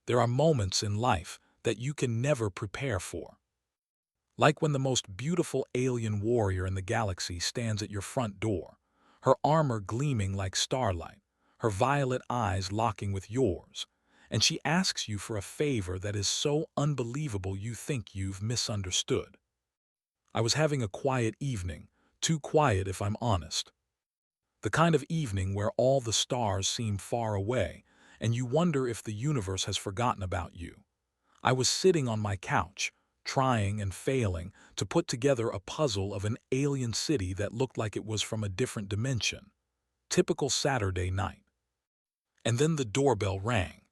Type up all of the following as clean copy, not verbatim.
There are moments in life that you can never prepare for. Like when the most beautiful alien warrior in the galaxy stands at your front door, her armor gleaming like starlight, her violet eyes locking with yours, and she asks you for a favor that is so unbelievable you think you've misunderstood. I was having a quiet evening, too quiet if I'm honest. The kind of evening where all the stars seem far away, and you wonder if the universe has forgotten about you. I was sitting on my couch, trying and failing to put together a puzzle of an alien city that looked like it was from a different dimension. Typical Saturday night. And then the doorbell rang.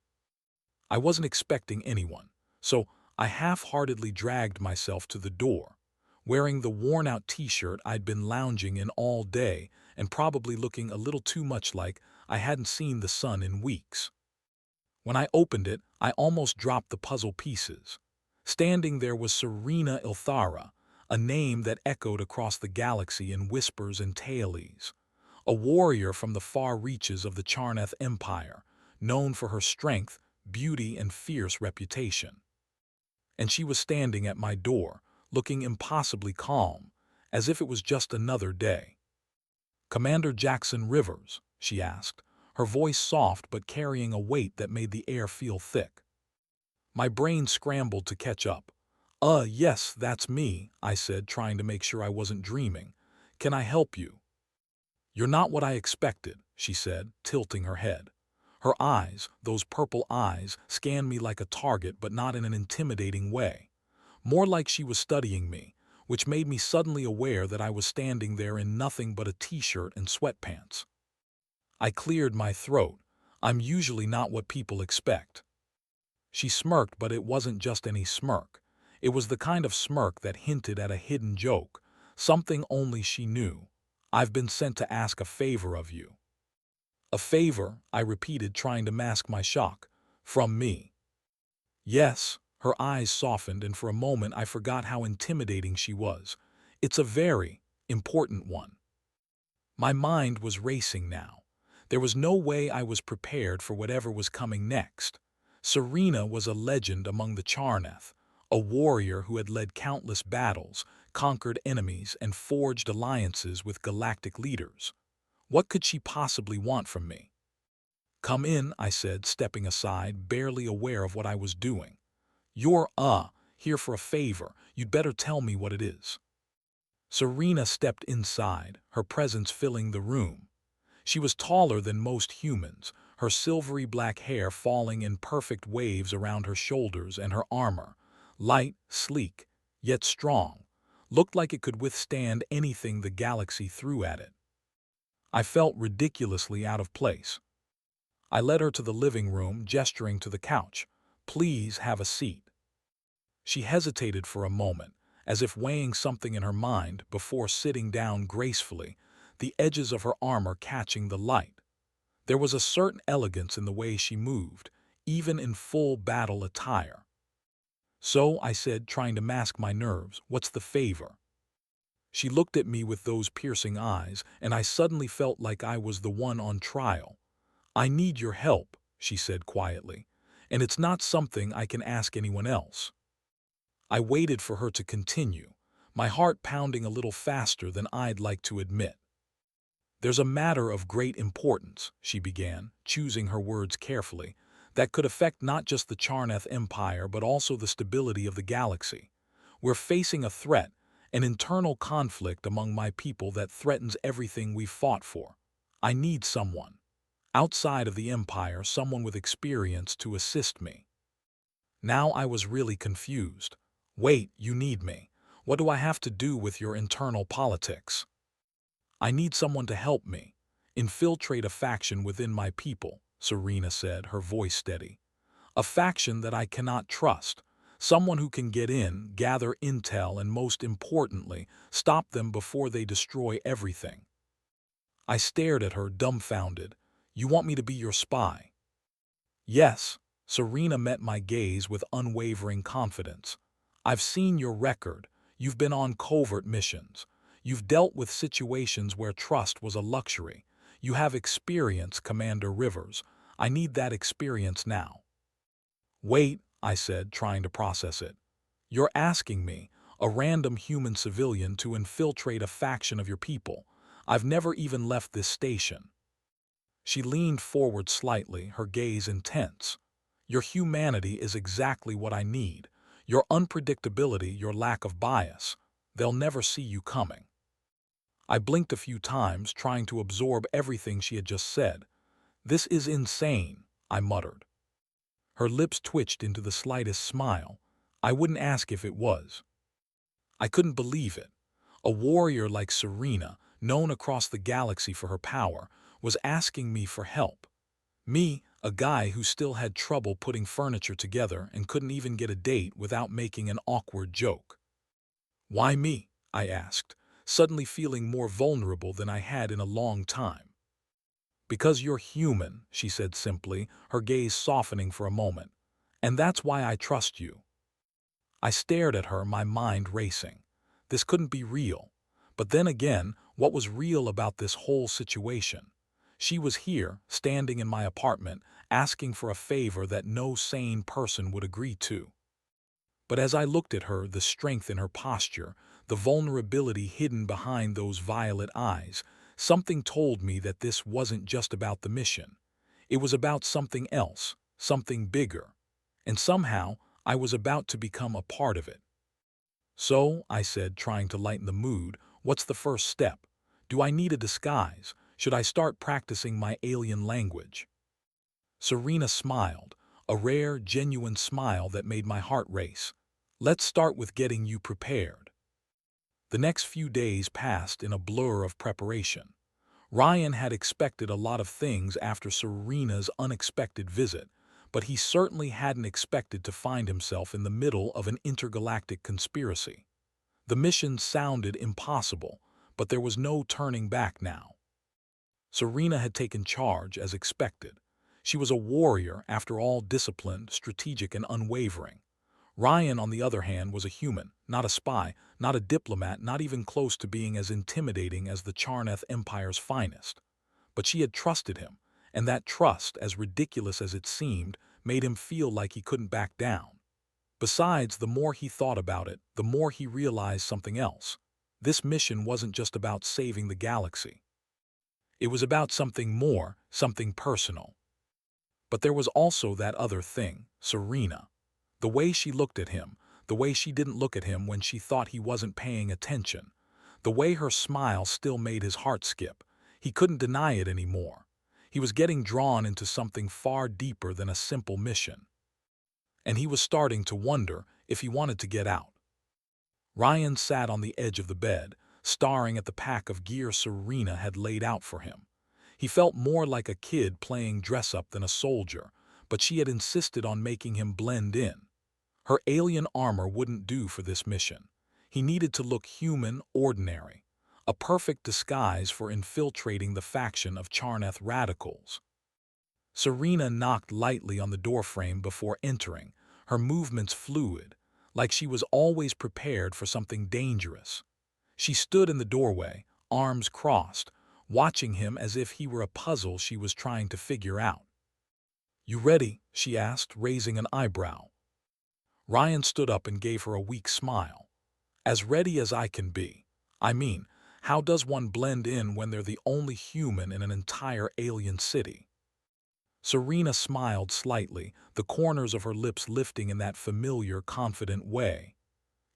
I wasn't expecting anyone, so I half-heartedly dragged myself to the door, wearing the worn-out t-shirt I'd been lounging in all day and probably looking a little too much like I hadn't seen the sun in weeks. When I opened it, I almost dropped the puzzle pieces. Standing there was Serena Ilthara, a name that echoed across the galaxy in whispers and tailies. A warrior from the far reaches of the Charnath Empire, known for her strength, beauty, and fierce reputation. And she was standing at my door, looking impossibly calm, as if it was just another day. "Commander Jackson Rivers?" she asked, her voice soft but carrying a weight that made the air feel thick. My brain scrambled to catch up. Yes, that's me," I said, trying to make sure I wasn't dreaming. "Can I help you?" "You're not what I expected," she said, tilting her head. Her eyes, those purple eyes, scanned me like a target but not in an intimidating way. More like she was studying me, which made me suddenly aware that I was standing there in nothing but a t-shirt and sweatpants. I cleared my throat. I'm usually not what people expect. She smirked, but it wasn't just any smirk. It was the kind of smirk that hinted at a hidden joke, something only she knew. "I've been sent to ask a favor of you." "A favor," I repeated, trying to mask my shock. "From me?" "Yes." Her eyes softened, and for a moment I forgot how intimidating she was. "It's a very important one." My mind was racing now. There was no way I was prepared for whatever was coming next. Serena was a legend among the Charnath, a warrior who had led countless battles, conquered enemies, and forged alliances with galactic leaders. What could she possibly want from me? "Come in," I said, stepping aside, barely aware of what I was doing. "You're, here for a favor. You'd better tell me what it is." Serena stepped inside, her presence filling the room. She was taller than most humans, her silvery black hair falling in perfect waves around her shoulders, and her armor, light, sleek, yet strong, looked like it could withstand anything the galaxy threw at it. I felt ridiculously out of place. I led her to the living room, gesturing to the couch. "Please have a seat." She hesitated for a moment, as if weighing something in her mind before sitting down gracefully, the edges of her armor catching the light. There was a certain elegance in the way she moved, even in full battle attire. "So," I said, trying to mask my nerves, "what's the favor?" She looked at me with those piercing eyes, and I suddenly felt like I was the one on trial. "I need your help," she said quietly, "and it's not something I can ask anyone else." I waited for her to continue, my heart pounding a little faster than I'd like to admit. "There's a matter of great importance," she began, choosing her words carefully, "that could affect not just the Charnath Empire but also the stability of the galaxy. We're facing a threat, an internal conflict among my people that threatens everything we've fought for. I need someone, outside of the Empire, someone with experience to assist me." Now I was really confused. "Wait, you need me? What do I have to do with your internal politics?" "I need someone to help me infiltrate a faction within my people," Serena said, her voice steady. "A faction that I cannot trust. Someone who can get in, gather intel, and most importantly, stop them before they destroy everything." I stared at her, dumbfounded. "You want me to be your spy?" "Yes." Serena met my gaze with unwavering confidence. "I've seen your record. You've been on covert missions. You've dealt with situations where trust was a luxury. You have experience, Commander Rivers. I need that experience now." Wait, I said, trying to process it. You're asking me, a random human civilian, to infiltrate a faction of your people. I've never even left this station. She leaned forward slightly, her gaze intense. Your humanity is exactly what I need. Your unpredictability, your lack of bias. They'll never see you coming. I blinked a few times, trying to absorb everything she had just said. This is insane, I muttered. Her lips twitched into the slightest smile. I wouldn't ask if it was. I couldn't believe it. A warrior like Serena, known across the galaxy for her power, was asking me for help. Me, a guy who still had trouble putting furniture together and couldn't even get a date without making an awkward joke. Why me? I asked, suddenly feeling more vulnerable than I had in a long time. Because you're human, she said simply, her gaze softening for a moment. And that's why I trust you. I stared at her, my mind racing. This couldn't be real. But then again, what was real about this whole situation? She was here, standing in my apartment, asking for a favor that no sane person would agree to. But as I looked at her, the strength in her posture, the vulnerability hidden behind those violet eyes, something told me that this wasn't just about the mission. It was about something else, something bigger. And somehow, I was about to become a part of it. So, I said, trying to lighten the mood, what's the first step? Do I need a disguise? Should I start practicing my alien language? Serena smiled, a rare, genuine smile that made my heart race. Let's start with getting you prepared. The next few days passed in a blur of preparation. Ryan had expected a lot of things after Serena's unexpected visit, but he certainly hadn't expected to find himself in the middle of an intergalactic conspiracy. The mission sounded impossible, but there was no turning back now. Serena had taken charge as expected. She was a warrior, after all, disciplined, strategic, and unwavering. Ryan, on the other hand, was a human, not a spy, not a diplomat, not even close to being as intimidating as the Charneth Empire's finest. But she had trusted him, and that trust, as ridiculous as it seemed, made him feel like he couldn't back down. Besides, the more he thought about it, the more he realized something else. This mission wasn't just about saving the galaxy. It was about something more, something personal. But there was also that other thing, Serena. The way she looked at him, the way she didn't look at him when she thought he wasn't paying attention, the way her smile still made his heart skip. He couldn't deny it anymore. He was getting drawn into something far deeper than a simple mission. And he was starting to wonder if he wanted to get out. Ryan sat on the edge of the bed, staring at the pack of gear Serena had laid out for him. He felt more like a kid playing dress-up than a soldier, but she had insisted on making him blend in. Her alien armor wouldn't do for this mission. He needed to look human, ordinary, a perfect disguise for infiltrating the faction of Charneth radicals. Serena knocked lightly on the doorframe before entering, her movements fluid, like she was always prepared for something dangerous. She stood in the doorway, arms crossed, watching him as if he were a puzzle she was trying to figure out. "You ready?" she asked, raising an eyebrow. Ryan stood up and gave her a weak smile. "As ready as I can be. I mean, how does one blend in when they're the only human in an entire alien city?" Serena smiled slightly, the corners of her lips lifting in that familiar, confident way.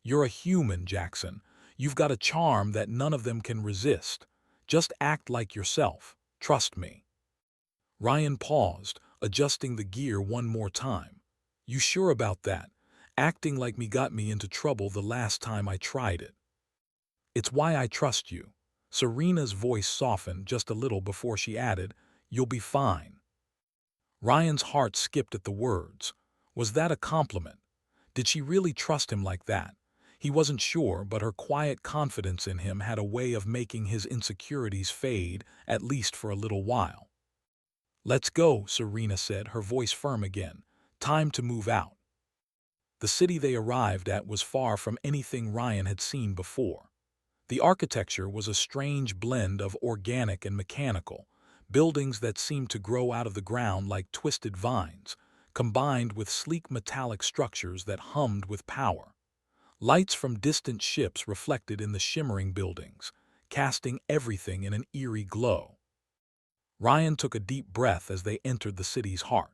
"You're a human, Jackson. You've got a charm that none of them can resist. Just act like yourself. Trust me." Ryan paused, adjusting the gear one more time. "You sure about that? Acting like me got me into trouble the last time I tried it." "It's why I trust you." Serena's voice softened just a little before she added, "You'll be fine." Ryan's heart skipped at the words. Was that a compliment? Did she really trust him like that? He wasn't sure, but her quiet confidence in him had a way of making his insecurities fade, at least for a little while. "Let's go," Serena said, her voice firm again. "Time to move out." The city they arrived at was far from anything Ryan had seen before. The architecture was a strange blend of organic and mechanical, buildings that seemed to grow out of the ground like twisted vines, combined with sleek metallic structures that hummed with power. Lights from distant ships reflected in the shimmering buildings, casting everything in an eerie glow. Ryan took a deep breath as they entered the city's heart.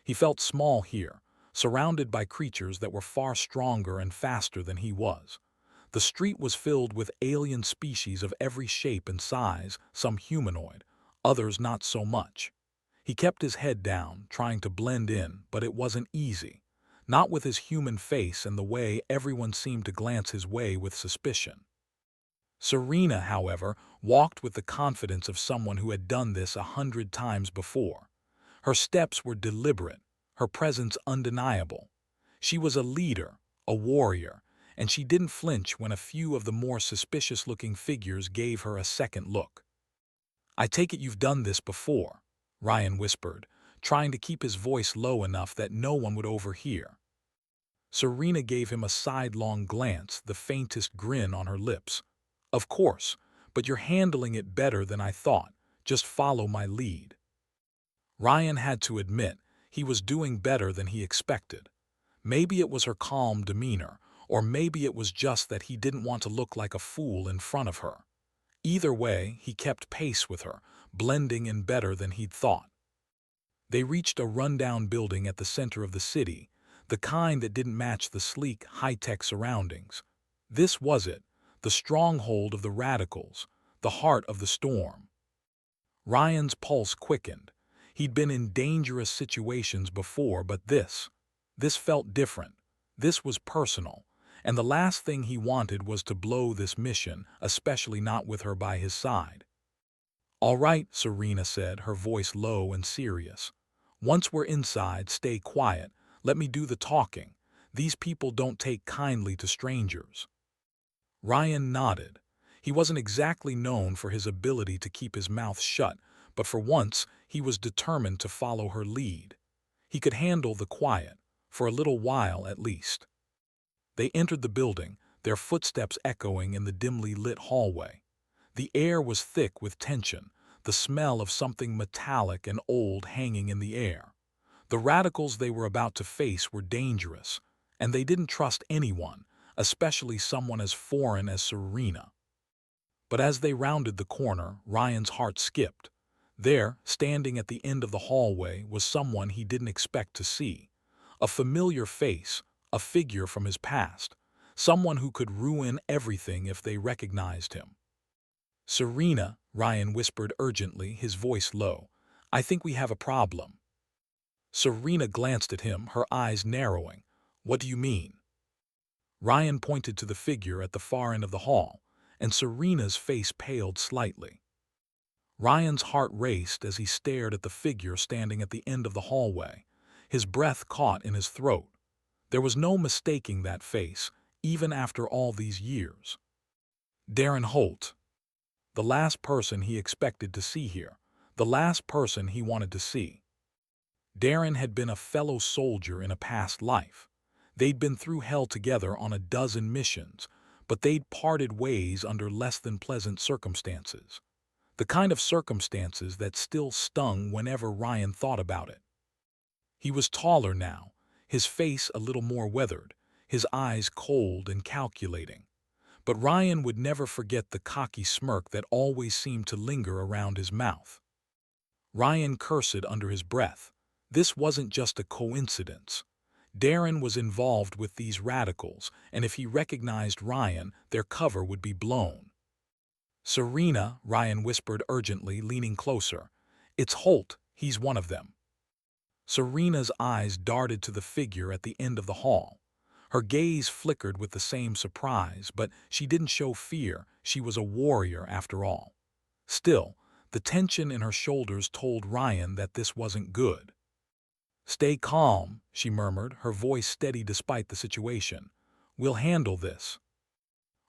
He felt small here, surrounded by creatures that were far stronger and faster than he was. The street was filled with alien species of every shape and size, some humanoid, others not so much. He kept his head down, trying to blend in, but it wasn't easy. Not with his human face and the way everyone seemed to glance his way with suspicion. Serena, however, walked with the confidence of someone who had done this 100 times before. Her steps were deliberate, her presence undeniable. She was a leader, a warrior, and she didn't flinch when a few of the more suspicious-looking figures gave her a second look. "I take it you've done this before," Ryan whispered, trying to keep his voice low enough that no one would overhear. Serena gave him a sidelong glance, the faintest grin on her lips. "Of course, but you're handling it better than I thought. Just follow my lead." Ryan had to admit he was doing better than he expected. Maybe it was her calm demeanor, or maybe it was just that he didn't want to look like a fool in front of her. Either way, he kept pace with her, blending in better than he'd thought. They reached a rundown building at the center of the city, the kind that didn't match the sleek, high-tech surroundings. This was it, the stronghold of the radicals, the heart of the storm. Ryan's pulse quickened. He'd been in dangerous situations before, but this felt different. This was personal, and the last thing he wanted was to blow this mission, especially not with her by his side. "All right," Serena said, her voice low and serious. "Once we're inside, stay quiet. Let me do the talking. These people don't take kindly to strangers." Ryan nodded. He wasn't exactly known for his ability to keep his mouth shut, but for once he was determined to follow her lead. He could handle the quiet, for a little while at least. They entered the building, their footsteps echoing in the dimly lit hallway. The air was thick with tension, the smell of something metallic and old hanging in the air. The radicals they were about to face were dangerous, and they didn't trust anyone, especially someone as foreign as Serena. But as they rounded the corner, Ryan's heart skipped. There, standing at the end of the hallway, was someone he didn't expect to see. A familiar face, a figure from his past, someone who could ruin everything if they recognized him. "Serena," Ryan whispered urgently, his voice low, "I think we have a problem." Serena glanced at him, her eyes narrowing. "What do you mean?" Ryan pointed to the figure at the far end of the hall, and Serena's face paled slightly. Ryan's heart raced as he stared at the figure standing at the end of the hallway, his breath caught in his throat. There was no mistaking that face, even after all these years. Darren Holt. The last person he expected to see here, the last person he wanted to see. Darren had been a fellow soldier in a past life. They'd been through hell together on a dozen missions, but they'd parted ways under less than pleasant circumstances. The kind of circumstances that still stung whenever Ryan thought about it. He was taller now, his face a little more weathered, his eyes cold and calculating. But Ryan would never forget the cocky smirk that always seemed to linger around his mouth. Ryan cursed under his breath. This wasn't just a coincidence. Darren was involved with these radicals, and if he recognized Ryan, their cover would be blown. "Serena," Ryan whispered urgently, leaning closer. "It's Holt, he's one of them." Serena's eyes darted to the figure at the end of the hall. Her gaze flickered with the same surprise, but she didn't show fear. She was a warrior after all. Still, the tension in her shoulders told Ryan that this wasn't good. "Stay calm," she murmured, her voice steady despite the situation. "We'll handle this."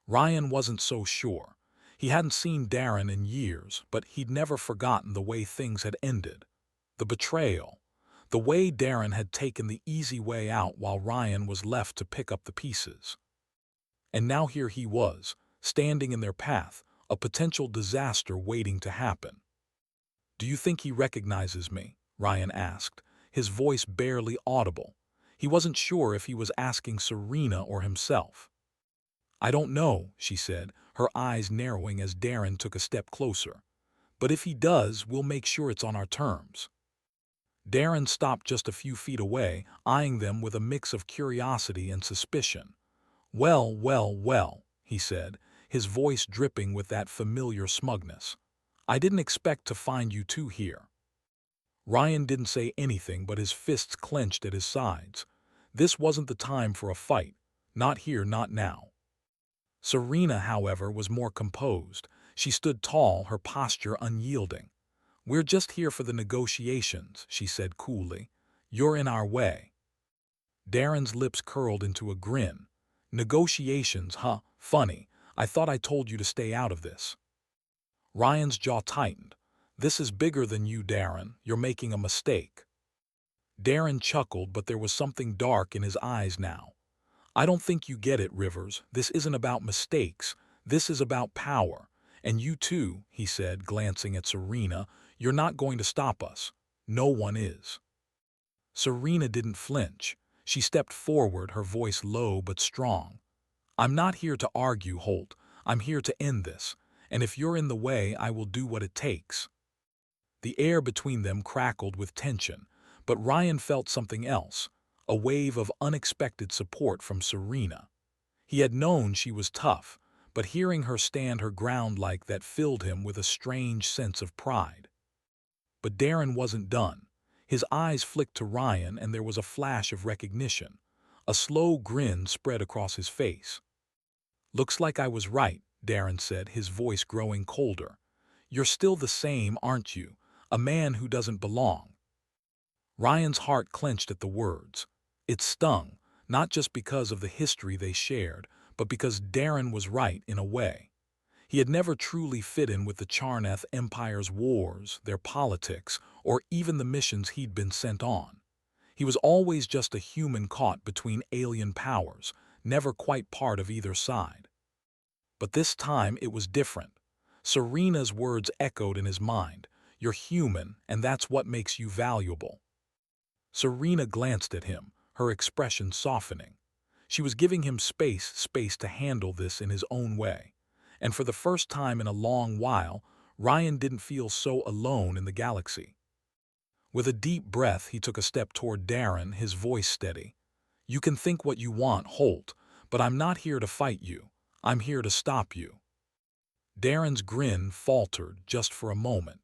Ryan wasn't so sure. He hadn't seen Darren in years, but he'd never forgotten the way things had ended. The betrayal. The way Darren had taken the easy way out while Ryan was left to pick up the pieces. And now here he was, standing in their path, a potential disaster waiting to happen. "Do you think he recognizes me?" Ryan asked, his voice barely audible. He wasn't sure if he was asking Serena or himself. "I don't know," she said, her eyes narrowing as Darren took a step closer. "But if he does, we'll make sure it's on our terms." Darren stopped just a few feet away, eyeing them with a mix of curiosity and suspicion. "Well, well, well," he said, his voice dripping with that familiar smugness. "I didn't expect to find you two here." Ryan didn't say anything, but his fists clenched at his sides. This wasn't the time for a fight. Not here, not now. Serena, however, was more composed. She stood tall, her posture unyielding. "We're just here for the negotiations," she said coolly. "You're in our way." Darren's lips curled into a grin. "Negotiations, huh? Funny. I thought I told you to stay out of this." Ryan's jaw tightened. "This is bigger than you, Darren. You're making a mistake." Darren chuckled, but there was something dark in his eyes now. "I don't think you get it, Rivers. This isn't about mistakes. This is about power. And you too," he said, glancing at Serena, "you're not going to stop us. No one is." Serena didn't flinch. She stepped forward, her voice low but strong. "I'm not here to argue, Holt. I'm here to end this. And if you're in the way, I will do what it takes." The air between them crackled with tension, but Ryan felt something else, a wave of unexpected support from Serena. He had known she was tough, but hearing her stand her ground like that filled him with a strange sense of pride. But Darren wasn't done. His eyes flicked to Ryan, and there was a flash of recognition. A slow grin spread across his face. "Looks like I was right," Darren said, his voice growing colder. "You're still the same, aren't you? A man who doesn't belong." Ryan's heart clenched at the words. It stung, not just because of the history they shared, but because Darren was right in a way. He had never truly fit in with the Charnath Empire's wars, their politics, or even the missions he'd been sent on. He was always just a human caught between alien powers, never quite part of either side. But this time it was different. Serena's words echoed in his mind. "You're human, and that's what makes you valuable." Serena glanced at him, her expression softening. She was giving him space to handle this in his own way. And for the first time in a long while, Ryan didn't feel so alone in the galaxy. With a deep breath, he took a step toward Darren, his voice steady. "You can think what you want, Holt, but I'm not here to fight you. I'm here to stop you." Darren's grin faltered just for a moment,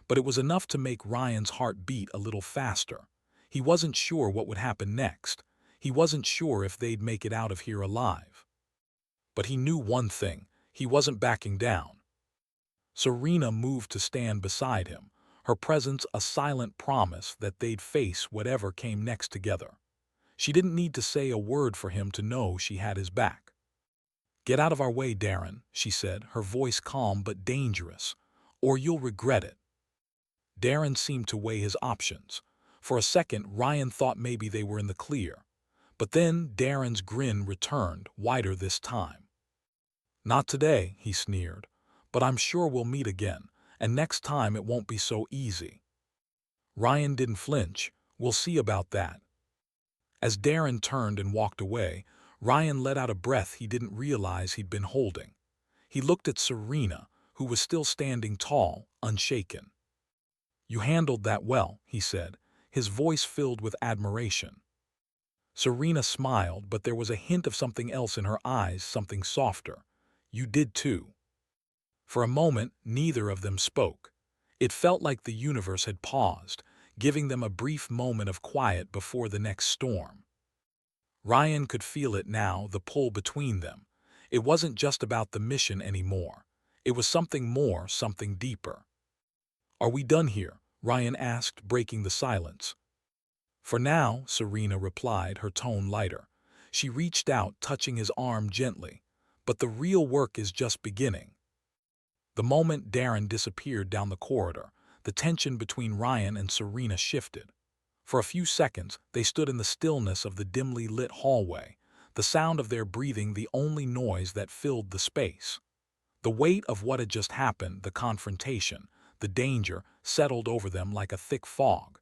but it was enough to make Ryan's heart beat a little faster. He wasn't sure what would happen next. He wasn't sure if they'd make it out of here alive. But he knew one thing. He wasn't backing down. Serena moved to stand beside him, her presence a silent promise that they'd face whatever came next together. She didn't need to say a word for him to know she had his back. "Get out of our way, Darren," she said, her voice calm but dangerous, "or you'll regret it." Darren seemed to weigh his options. For a second, Ryan thought maybe they were in the clear. But then Darren's grin returned, wider this time. "Not today," he sneered, "but I'm sure we'll meet again, and next time it won't be so easy." Ryan didn't flinch. "We'll see about that." As Darren turned and walked away, Ryan let out a breath he didn't realize he'd been holding. He looked at Serena, who was still standing tall, unshaken. "You handled that well," he said, his voice filled with admiration. Serena smiled, but there was a hint of something else in her eyes, something softer. "You did too." For a moment, neither of them spoke. It felt like the universe had paused, giving them a brief moment of quiet before the next storm. Ryan could feel it now, the pull between them. It wasn't just about the mission anymore. It was something more, something deeper. "Are we done here?" Ryan asked, breaking the silence. "For now," Serena replied, her tone lighter. She reached out, touching his arm gently. "But the real work is just beginning." The moment Darren disappeared down the corridor, the tension between Ryan and Serena shifted. For a few seconds, they stood in the stillness of the dimly lit hallway, the sound of their breathing the only noise that filled the space. The weight of what had just happened, the confrontation, the danger, settled over them like a thick fog.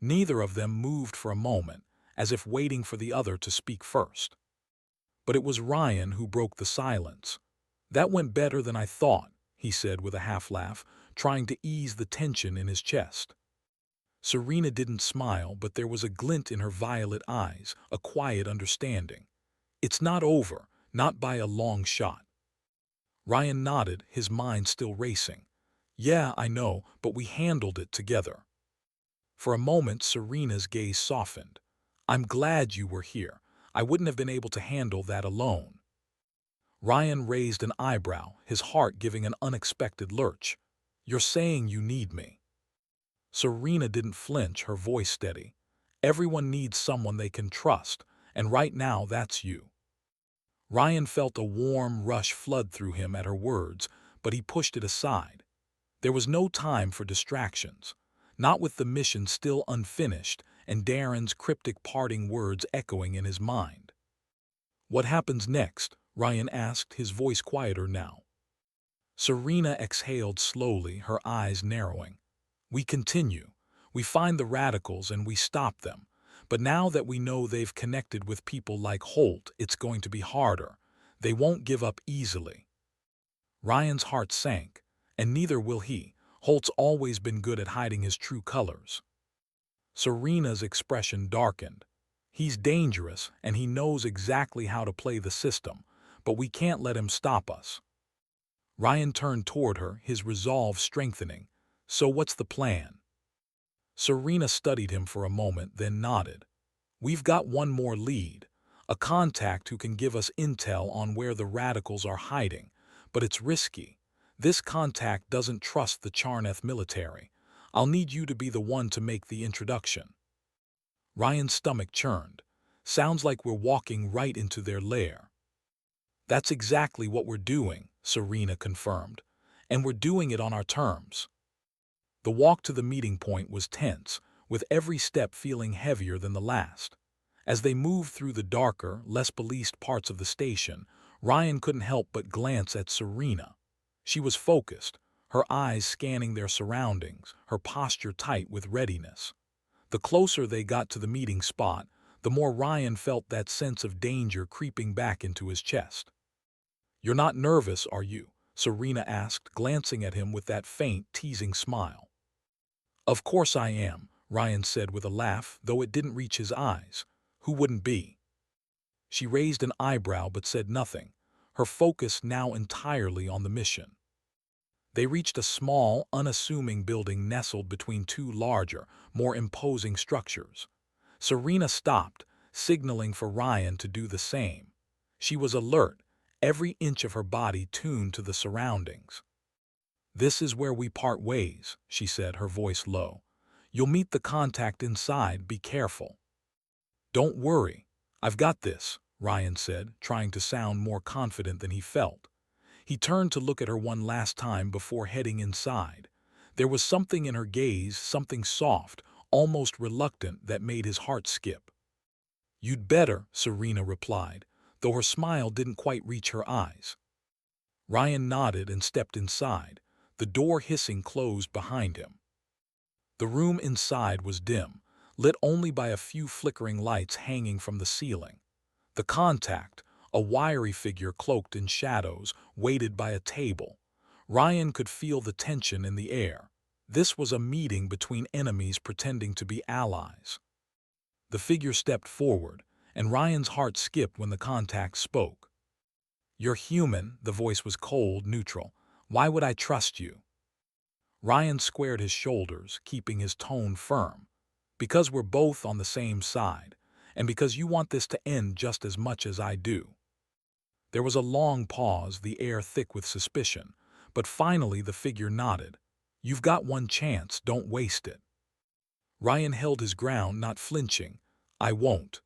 Neither of them moved for a moment, as if waiting for the other to speak first. But it was Ryan who broke the silence. "That went better than I thought," he said with a half-laugh, trying to ease the tension in his chest. Serena didn't smile, but there was a glint in her violet eyes, a quiet understanding. "It's not over, not by a long shot." Ryan nodded, his mind still racing. "Yeah, I know, but we handled it together." For a moment, Serena's gaze softened. "I'm glad you were here. I wouldn't have been able to handle that alone." Ryan raised an eyebrow, his heart giving an unexpected lurch. "You're saying you need me?" Serena didn't flinch, her voice steady. "Everyone needs someone they can trust, and right now that's you." Ryan felt a warm rush flood through him at her words, but he pushed it aside. There was no time for distractions, not with the mission still unfinished and Darren's cryptic parting words echoing in his mind. "What happens next?" Ryan asked, his voice quieter now. Serena exhaled slowly, her eyes narrowing. "We continue. We find the radicals and we stop them. But now that we know they've connected with people like Holt, it's going to be harder. They won't give up easily." Ryan's heart sank, and neither will he. Holt's always been good at hiding his true colors. Serena's expression darkened. "He's dangerous, and he knows exactly how to play the system, but we can't let him stop us." Ryan turned toward her, his resolve strengthening. "So what's the plan?" Serena studied him for a moment, then nodded. "We've got one more lead, a contact who can give us intel on where the radicals are hiding, but it's risky. This contact doesn't trust the Charneth military. I'll need you to be the one to make the introduction." Ryan's stomach churned. "Sounds like we're walking right into their lair." "That's exactly what we're doing," Serena confirmed. "And we're doing it on our terms." The walk to the meeting point was tense, with every step feeling heavier than the last. As they moved through the darker, less policed parts of the station, Ryan couldn't help but glance at Serena. She was focused, her eyes scanning their surroundings, her posture tight with readiness. The closer they got to the meeting spot, the more Ryan felt that sense of danger creeping back into his chest. "You're not nervous, are you?" Serena asked, glancing at him with that faint, teasing smile. "Of course I am," Ryan said with a laugh, though it didn't reach his eyes. "Who wouldn't be?" She raised an eyebrow but said nothing, her focus now entirely on the mission. They reached a small, unassuming building nestled between two larger, more imposing structures. Serena stopped, signaling for Ryan to do the same. She was alert, every inch of her body tuned to the surroundings. "This is where we part ways," she said, her voice low. "You'll meet the contact inside, be careful." "Don't worry. I've got this," Ryan said, trying to sound more confident than he felt. He turned to look at her one last time before heading inside. There was something in her gaze, something soft, almost reluctant, that made his heart skip. "You'd better," Serena replied, though her smile didn't quite reach her eyes. Ryan nodded and stepped inside, the door hissing closed behind him. The room inside was dim, lit only by a few flickering lights hanging from the ceiling. The contact, a wiry figure cloaked in shadows, waited by a table. Ryan could feel the tension in the air. This was a meeting between enemies pretending to be allies. The figure stepped forward, and Ryan's heart skipped when the contact spoke. "You're human," the voice was cold, neutral. "Why would I trust you?" Ryan squared his shoulders, keeping his tone firm. "Because we're both on the same side, and because you want this to end just as much as I do." There was a long pause, the air thick with suspicion, but finally the figure nodded. "You've got one chance, don't waste it." Ryan held his ground, not flinching. "I won't."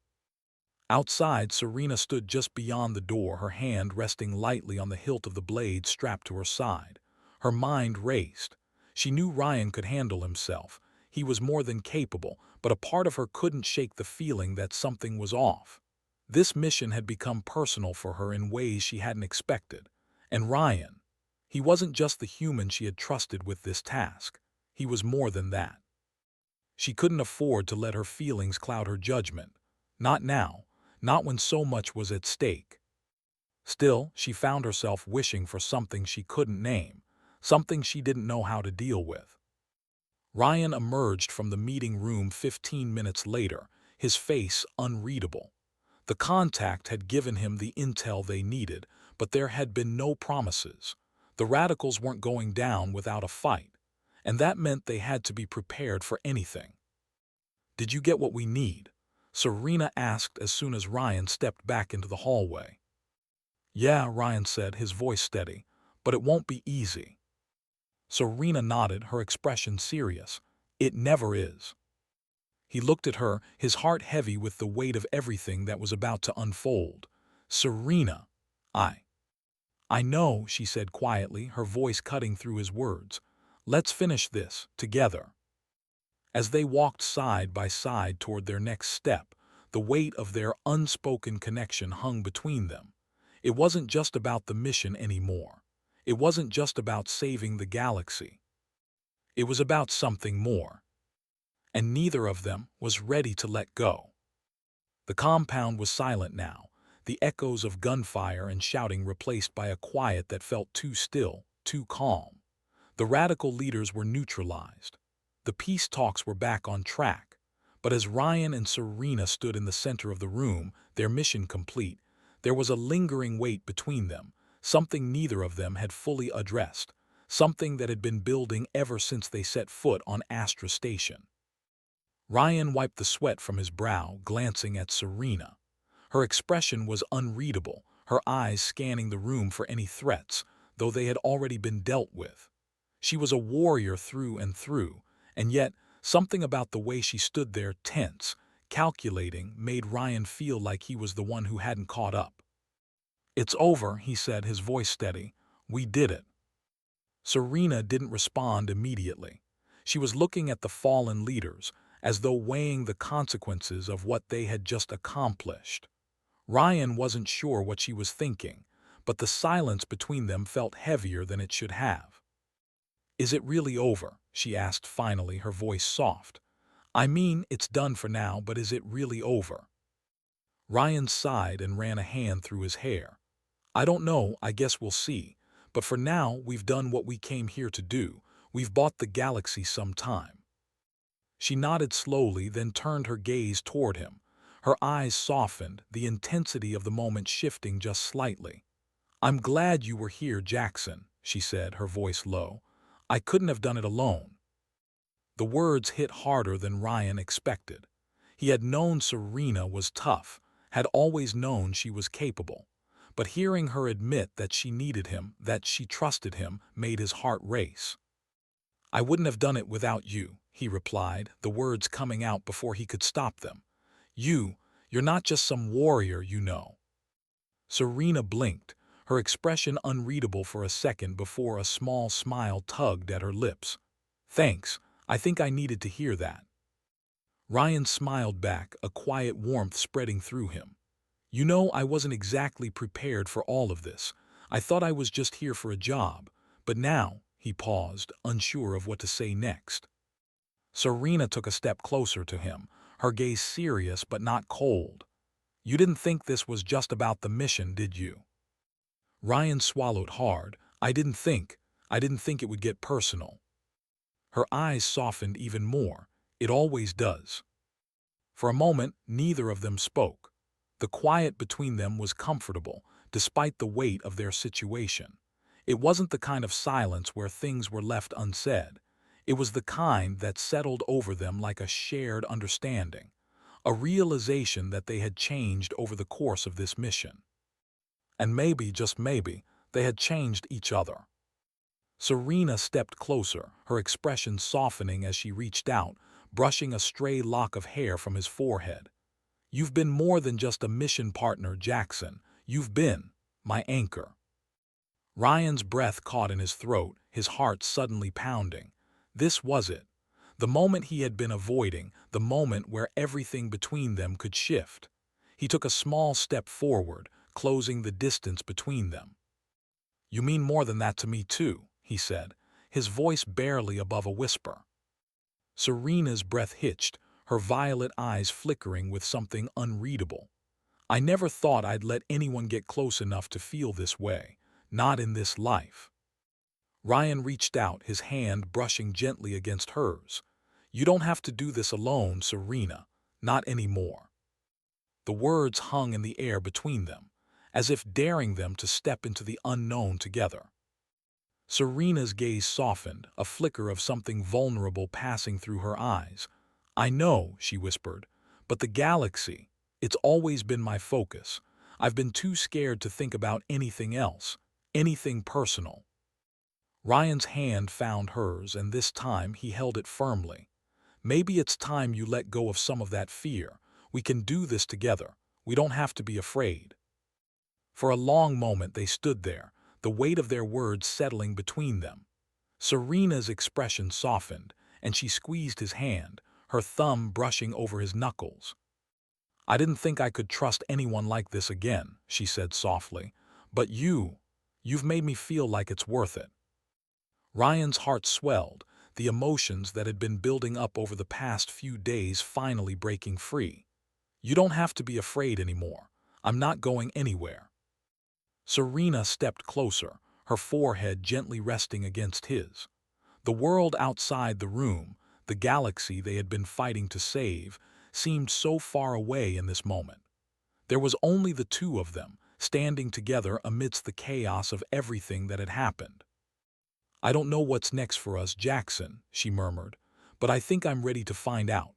Outside, Serena stood just beyond the door, her hand resting lightly on the hilt of the blade strapped to her side. Her mind raced. She knew Ryan could handle himself. He was more than capable, but a part of her couldn't shake the feeling that something was off. This mission had become personal for her in ways she hadn't expected. And Ryan, he wasn't just the human she had trusted with this task. He was more than that. She couldn't afford to let her feelings cloud her judgment. Not now, not when so much was at stake. Still, she found herself wishing for something she couldn't name, something she didn't know how to deal with. Ryan emerged from the meeting room 15 minutes later, his face unreadable. The contact had given him the intel they needed, but there had been no promises. The radicals weren't going down without a fight, and that meant they had to be prepared for anything. "Did you get what we need?" Serena asked as soon as Ryan stepped back into the hallway. "Yeah," Ryan said, his voice steady, "but it won't be easy." Serena nodded, her expression serious. "It never is." He looked at her, his heart heavy with the weight of everything that was about to unfold. "Serena, I know," she said quietly, her voice cutting through his words. "Let's finish this, together." As they walked side by side toward their next step, the weight of their unspoken connection hung between them. It wasn't just about the mission anymore. It wasn't just about saving the galaxy. It was about something more. And neither of them was ready to let go. The compound was silent now, the echoes of gunfire and shouting replaced by a quiet that felt too still, too calm. The radical leaders were neutralized. The peace talks were back on track. But as Ryan and Serena stood in the center of the room, their mission complete, there was a lingering weight between them, something neither of them had fully addressed, something that had been building ever since they set foot on Astra Station. Ryan wiped the sweat from his brow, glancing at Serena. Her expression was unreadable, her eyes scanning the room for any threats, though they had already been dealt with. She was a warrior through and yet something about the way she stood there tense, calculating, made Ryan feel like he was the one who hadn't caught up. "It's over," he said, his voice steady. "We did it." Serena didn't respond immediately. She was looking at the fallen leaders, as though weighing the consequences of what they had just accomplished. Ryan wasn't sure what she was thinking, but the silence between them felt heavier than it should have. "Is it really over?" she asked finally, her voice soft. "I mean, it's done for now, but is it really over?" Ryan sighed and ran a hand through his hair. "I don't know, I guess we'll see. But for now, we've done what we came here to do. We've bought the galaxy some time." She nodded slowly, then turned her gaze toward him. Her eyes softened, the intensity of the moment shifting just slightly. "I'm glad you were here, Jackson," she said, her voice low. "I couldn't have done it alone." The words hit harder than Ryan expected. He had known Serena was tough, had always known she was capable. But hearing her admit that she needed him, that she trusted him, made his heart race. "I wouldn't have done it without you," he replied, the words coming out before he could stop them. You're not just some warrior, you know." Serena blinked, her expression unreadable for a second before a small smile tugged at her lips. "Thanks, I think I needed to hear that." Ryan smiled back, a quiet warmth spreading through him. "You know, I wasn't exactly prepared for all of this. I thought I was just here for a job. But now," he paused, unsure of what to say next. Serena took a step closer to him, her gaze serious but not cold. "You didn't think this was just about the mission, did you?" Ryan swallowed hard. I didn't think it would get personal." Her eyes softened even more. "It always does." For a moment, neither of them spoke. The quiet between them was comfortable, despite the weight of their situation. It wasn't the kind of silence where things were left unsaid. It was the kind that settled over them like a shared understanding, a realization that they had changed over the course of this mission. And maybe, just maybe, they had changed each other. Serena stepped closer, her expression softening as she reached out, brushing a stray lock of hair from his forehead. "You've been more than just a mission partner, Jackson. You've been my anchor." Ryan's breath caught in his throat, his heart suddenly pounding. This was it. The moment he had been avoiding, the moment where everything between them could shift. He took a small step forward, closing the distance between them. "You mean more than that to me too," he said, his voice barely above a whisper. Serena's breath hitched, her violet eyes flickering with something unreadable. I never thought I'd let anyone get close enough to feel this way, not in this life. Ryan reached out, his hand brushing gently against hers. You don't have to do this alone, Serena. Not anymore. The words hung in the air between them, as if daring them to step into the unknown together. Serena's gaze softened, a flicker of something vulnerable passing through her eyes. I know, she whispered, but the galaxy, it's always been my focus. I've been too scared to think about anything else, anything personal. Ryan's hand found hers, and this time he held it firmly. Maybe it's time you let go of some of that fear. We can do this together. We don't have to be afraid. For a long moment they stood there, the weight of their words settling between them. Serena's expression softened, and she squeezed his hand, her thumb brushing over his knuckles. I didn't think I could trust anyone like this again, she said softly. But you've made me feel like it's worth it. Ryan's heart swelled, the emotions that had been building up over the past few days finally breaking free. You don't have to be afraid anymore. I'm not going anywhere. Serena stepped closer, her forehead gently resting against his. The world outside the room, the galaxy they had been fighting to save, seemed so far away in this moment. There was only the two of them, standing together amidst the chaos of everything that had happened. I don't know what's next for us, Jackson, she murmured, but I think I'm ready to find out.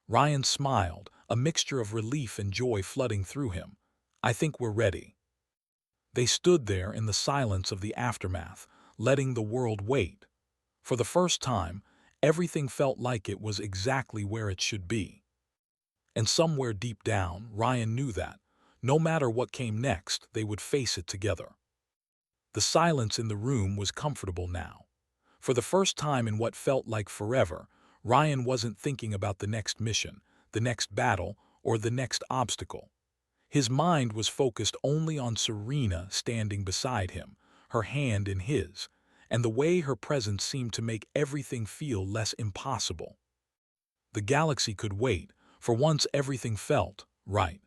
Ryan smiled, a mixture of relief and joy flooding through him. I think we're ready. They stood there in the silence of the aftermath, letting the world wait. For the first time, everything felt like it was exactly where it should be. And somewhere deep down, Ryan knew that, no matter what came next, they would face it together. The silence in the room was comfortable now. For the first time in what felt like forever, Ryan wasn't thinking about the next mission, the next battle, or the next obstacle. His mind was focused only on Serena standing beside him, her hand in his, and the way her presence seemed to make everything feel less impossible. The galaxy could wait, for once everything felt right.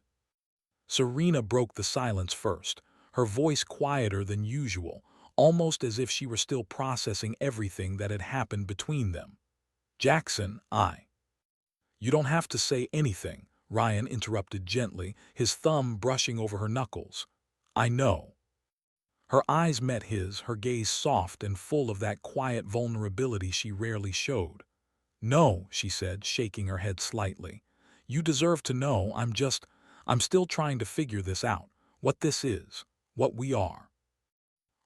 Serena broke the silence first, her voice quieter than usual, almost as if she were still processing everything that had happened between them. Jackson, You don't have to say anything, Ryan interrupted gently, his thumb brushing over her knuckles. I know. Her eyes met his, her gaze soft and full of that quiet vulnerability she rarely showed. No, she said, shaking her head slightly. You deserve to know. I'm still trying to figure this out, what this is, what we are.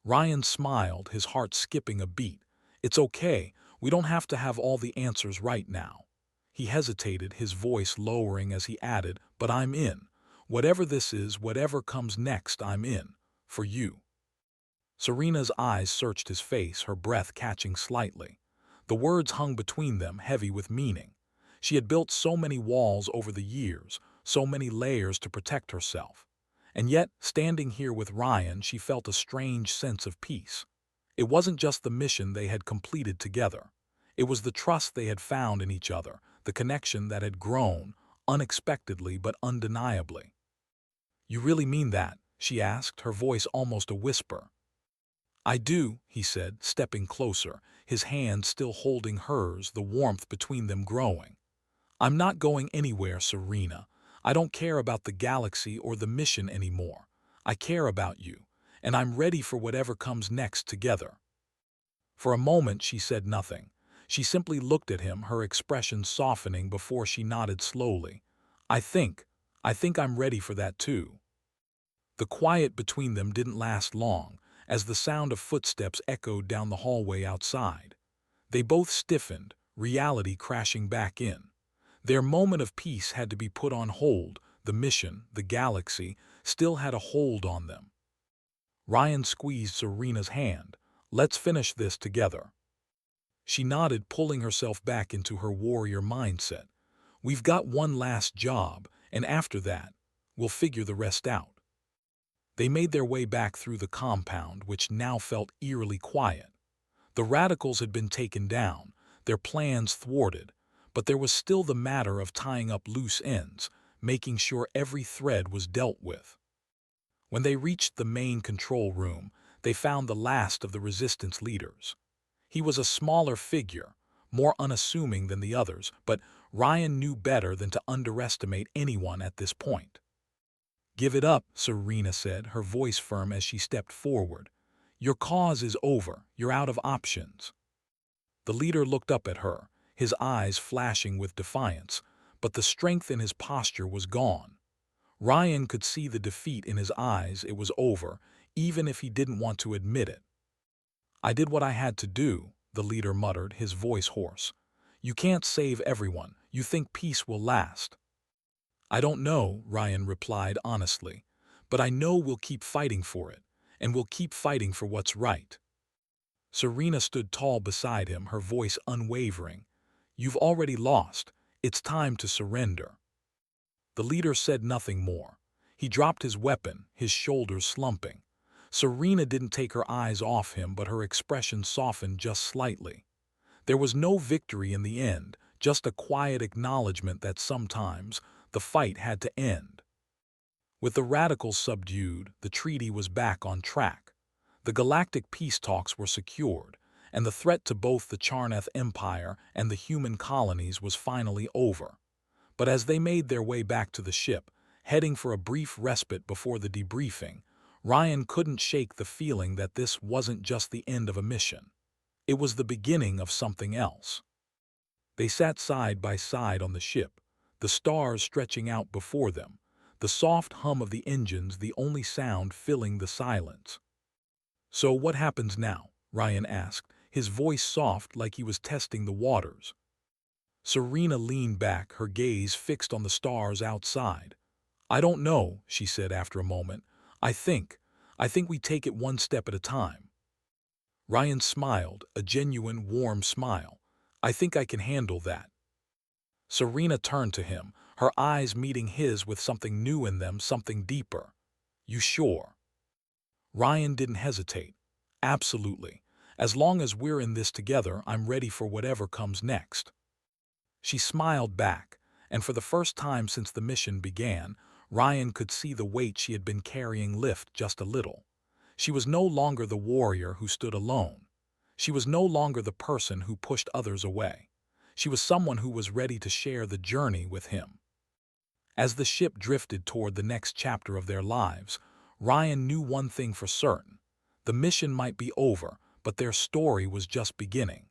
Ryan smiled, his heart skipping a beat. It's okay, we don't have to have all the answers right now. He hesitated, his voice lowering as he added, but I'm in. Whatever this is, whatever comes next, I'm in. For you. Serena's eyes searched his face, her breath catching slightly. The words hung between them, heavy with meaning. She had built so many walls over the years, so many layers to protect herself. And yet, standing here with Ryan, she felt a strange sense of peace. It wasn't just the mission they had completed together. It was the trust they had found in each other, the connection that had grown, unexpectedly but undeniably. You really mean that? She asked, her voice almost a whisper. I do, he said, stepping closer, his hand still holding hers, the warmth between them growing. I'm not going anywhere, Serena. I don't care about the galaxy or the mission anymore. I care about you, and I'm ready for whatever comes next together. For a moment she said nothing. She simply looked at him, her expression softening before she nodded slowly. I think I'm ready for that too. The quiet between them didn't last long, as the sound of footsteps echoed down the hallway outside. They both stiffened, reality crashing back in. Their moment of peace had to be put on hold. The mission, the galaxy, still had a hold on them. Ryan squeezed Serena's hand. Let's finish this together. She nodded, pulling herself back into her warrior mindset. We've got one last job, and after that, we'll figure the rest out. They made their way back through the compound, which now felt eerily quiet. The radicals had been taken down, their plans thwarted, but there was still the matter of tying up loose ends, making sure every thread was dealt with. When they reached the main control room, they found the last of the resistance leaders. He was a smaller figure, more unassuming than the others, but Ryan knew better than to underestimate anyone at this point. "Give it up," Serena said, her voice firm as she stepped forward. "Your cause is over. You're out of options." The leader looked up at her, his eyes flashing with defiance, but the strength in his posture was gone. Ryan could see the defeat in his eyes. It was over, even if he didn't want to admit it. "I did what I had to do," the leader muttered, his voice hoarse. "You can't save everyone. You think peace will last." "I don't know," Ryan replied honestly, "but I know we'll keep fighting for it, and we'll keep fighting for what's right." Serena stood tall beside him, her voice unwavering. "You've already lost. It's time to surrender." The leader said nothing more. He dropped his weapon, his shoulders slumping. Serena didn't take her eyes off him, but her expression softened just slightly. There was no victory in the end, just a quiet acknowledgement that sometimes the fight had to end. With the radicals subdued, the treaty was back on track. The galactic peace talks were secured, and the threat to both the Charnath Empire and the human colonies was finally over. But as they made their way back to the ship, heading for a brief respite before the debriefing, Ryan couldn't shake the feeling that this wasn't just the end of a mission. It was the beginning of something else. They sat side by side on the ship, the stars stretching out before them, the soft hum of the engines the only sound filling the silence. "So what happens now?" Ryan asked, his voice soft like he was testing the waters. Serena leaned back, her gaze fixed on the stars outside. "I don't know," she said after a moment. I think we take it one step at a time." Ryan smiled, a genuine, warm smile. "I think I can handle that." Serena turned to him, her eyes meeting his with something new in them, something deeper. "You sure?" Ryan didn't hesitate. "Absolutely. As long as we're in this together, I'm ready for whatever comes next." She smiled back, and for the first time since the mission began, Ryan could see the weight she had been carrying lift just a little. She was no longer the warrior who stood alone. She was no longer the person who pushed others away. She was someone who was ready to share the journey with him. As the ship drifted toward the next chapter of their lives, Ryan knew one thing for certain. The mission might be over, but their story was just beginning.